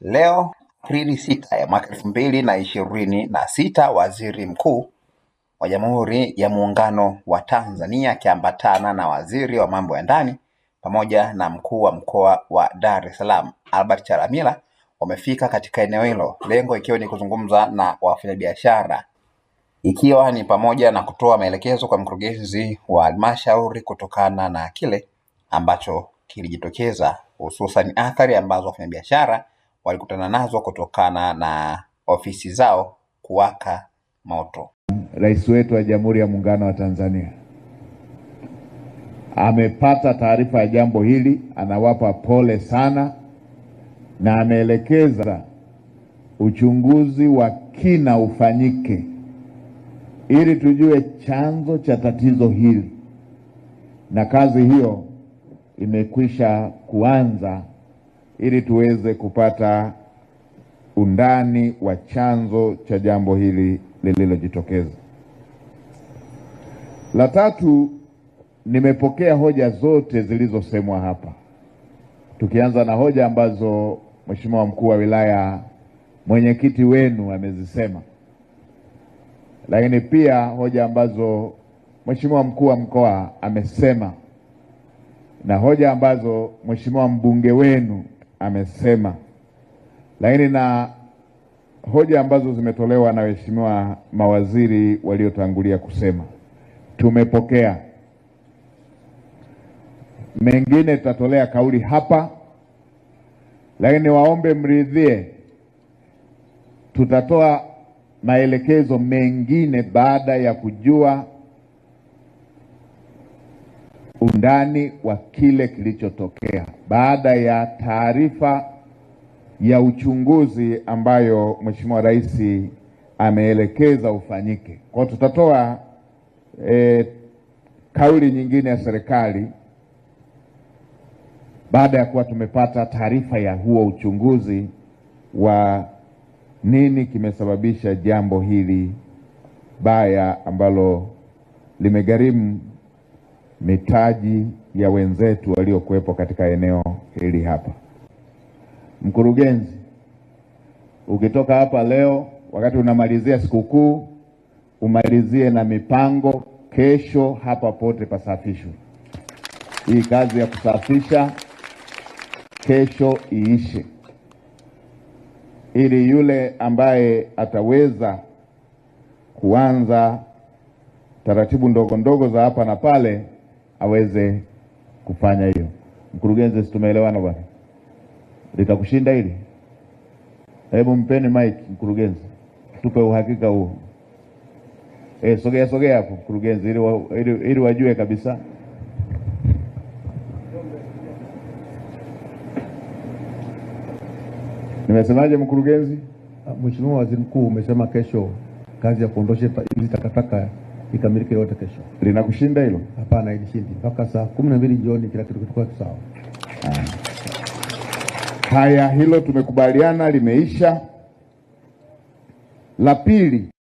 Leo Aprili 6 ya mwaka 2026, Waziri Mkuu wa Jamhuri ya Muungano wa Tanzania akiambatana na Waziri wa Mambo ya Ndani pamoja na Mkuu wa Mkoa wa Dar es Salaam Albert Chalamila wamefika katika eneo hilo, lengo ikiwa ni kuzungumza na wafanyabiashara, ikiwa ni pamoja na kutoa maelekezo kwa mkurugenzi wa halmashauri kutokana na kile ambacho kilijitokeza, hususan athari ambazo wafanyabiashara walikutana nazo kutokana na ofisi zao kuwaka moto. Rais wetu wa Jamhuri ya Muungano wa Tanzania amepata taarifa ya jambo hili, anawapa pole sana na ameelekeza uchunguzi wa kina ufanyike ili tujue chanzo cha tatizo hili, na kazi hiyo imekwisha kuanza ili tuweze kupata undani wa chanzo cha jambo hili lililojitokeza. La tatu, nimepokea hoja zote zilizosemwa hapa, tukianza na hoja ambazo Mheshimiwa Mkuu wa Wilaya, mwenyekiti wenu amezisema, lakini pia hoja ambazo Mheshimiwa Mkuu wa Mkoa amesema na hoja ambazo Mheshimiwa mbunge wenu amesema, lakini na hoja ambazo zimetolewa na Mheshimiwa mawaziri waliotangulia kusema. Tumepokea. Mengine tutatolea kauli hapa, lakini waombe mridhie, tutatoa maelekezo mengine baada ya kujua undani wa kile kilichotokea, baada ya taarifa ya uchunguzi ambayo Mheshimiwa Rais ameelekeza ufanyike. Kwa tutatoa kauli nyingine ya serikali baada ya kuwa tumepata taarifa ya huo uchunguzi wa nini kimesababisha jambo hili baya ambalo limegharimu mitaji ya wenzetu waliokuwepo katika eneo hili hapa. Mkurugenzi, ukitoka hapa leo, wakati unamalizia sikukuu, umalizie na mipango. Kesho hapa pote pasafishwe. Hii kazi ya kusafisha kesho iishe, ili yule ambaye ataweza kuanza taratibu ndogo ndogo za hapa na pale aweze kufanya hiyo. Mkurugenzi, si tumeelewana bwana? Litakushinda hili? Hebu mpeni mic mkurugenzi, tupe uhakika huo. Sogea hapo mkurugenzi, ili wajue kabisa. Nimesemaje mkurugenzi? Mheshimiwa Waziri Mkuu, umesema kesho kazi ya kuondosha hizi takataka ikamilike yote kesho. Linakushinda hilo? Hapana, ilishindi. Mpaka saa 12 jioni kila kitu kitakuwa sawa. Haya, hilo tumekubaliana, limeisha. La pili,